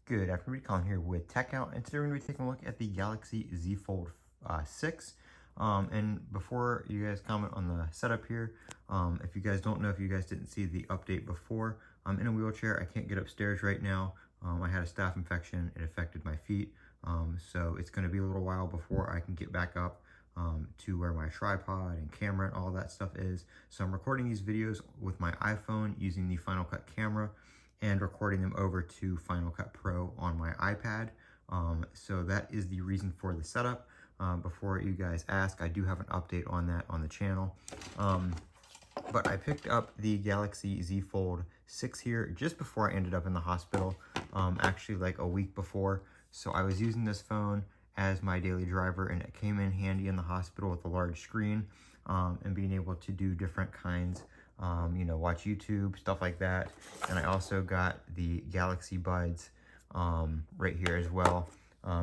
Good afternoon, Colin here with TechOut, and today we're going to be taking a look at the Galaxy Z Fold 6. And before you guys comment on the setup here, if you guys don't know, if you guys didn't see the update before, I'm in a wheelchair. I can't get upstairs right now. I had a staph infection. It affected my feet. So it's going to be a little while before I can get back up to where my tripod and camera and all that stuff is. So I'm recording these videos with my iPhone using the Final Cut camera and recording them over to Final Cut Pro on my iPad. So that is the reason for the setup. Before you guys ask, I do have an update on that on the channel. But I picked up the Galaxy Z Fold 6 here just before I ended up in the hospital, actually like a week before. So I was using this phone as my daily driver, and it came in handy in the hospital with a large screen, and being able to do different kinds, watch YouTube, stuff like that. And I also got the Galaxy Buds right here as well,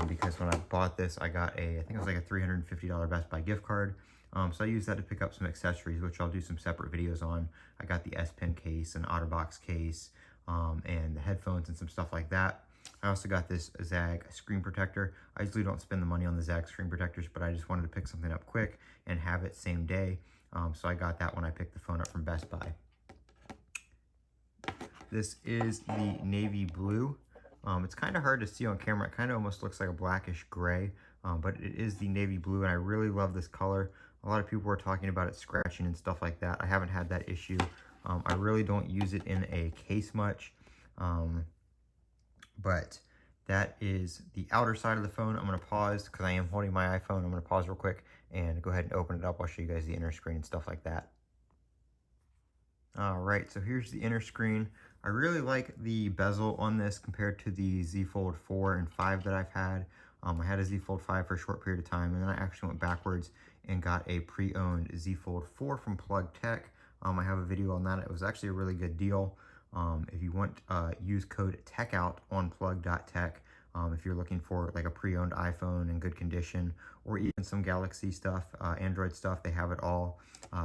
because when I bought this, I got I think it was like a $350 Best Buy gift card. So I used that to pick up some accessories, which I'll do some separate videos on. I got the S Pen case, an OtterBox case, and the headphones and some stuff like that. I also got this Zag screen protector. I usually don't spend the money on the Zag screen protectors, but I just wanted to pick something up quick and have it same day. So I got that when I picked the phone up from Best Buy. This is the navy blue. It's kind of hard to see on camera. It kind of almost looks like a blackish gray, but it is the navy blue, and I really love this color. A lot of people were talking about it scratching and stuff like that. I haven't had that issue. I really don't use it in a case much, but that is the outer side of the phone. I'm going to pause because I am holding my iPhone. I'm going to pause real quick and go ahead and open it up. I'll show you guys the inner screen and stuff like that. All right, so here's the inner screen. I really like the bezel on this compared to the Z Fold 4 and 5 that I've had. I had a Z Fold 5 for a short period of time, and then I actually went backwards and got a pre-owned Z Fold 4 from Plug Tech. I have a video on that. It was actually a really good deal. If you want, use code TechOut on plug.tech if you're looking for like a pre-owned iPhone in good condition, or even some Galaxy stuff, Android stuff. They have it all.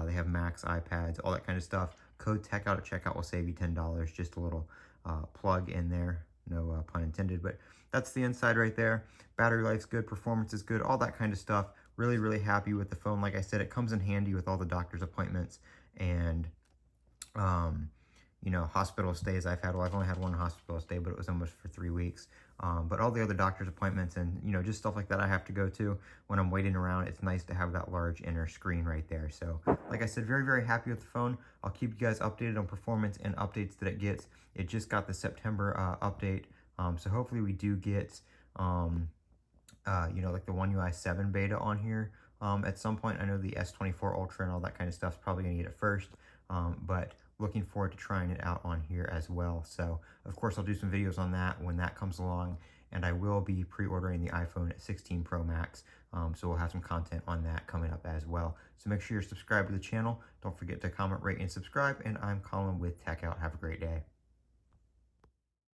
They have Macs, iPads, all that kind of stuff. Code TechOut at checkout will save you $10. Just a little plug in there. No pun intended, but that's the inside right there. Battery life's good, performance is good, all that kind of stuff. Really, really happy with the phone. Like I said, it comes in handy with all the doctor's appointments and hospital stays I've had. Well, I've only had one hospital stay, but it was almost for 3 weeks. But all the other doctor's appointments and, just stuff like that I have to go to when I'm waiting around, it's nice to have that large inner screen right there. So, like I said, very, very happy with the phone. I'll keep you guys updated on performance and updates that it gets. It just got the September update. So hopefully we do get, like the One UI 7 beta on here at some point. I know the S24 Ultra and all that kind of stuff is probably going to get it first. But looking forward to trying it out on here as well. So of course I'll do some videos on that when that comes along, and I will be pre-ordering the iPhone 16 Pro Max. So we'll have some content on that coming up as well. So make sure you're subscribed to the channel. Don't forget to comment, rate, and subscribe. And I'm Colin with TechOut. Have a great day.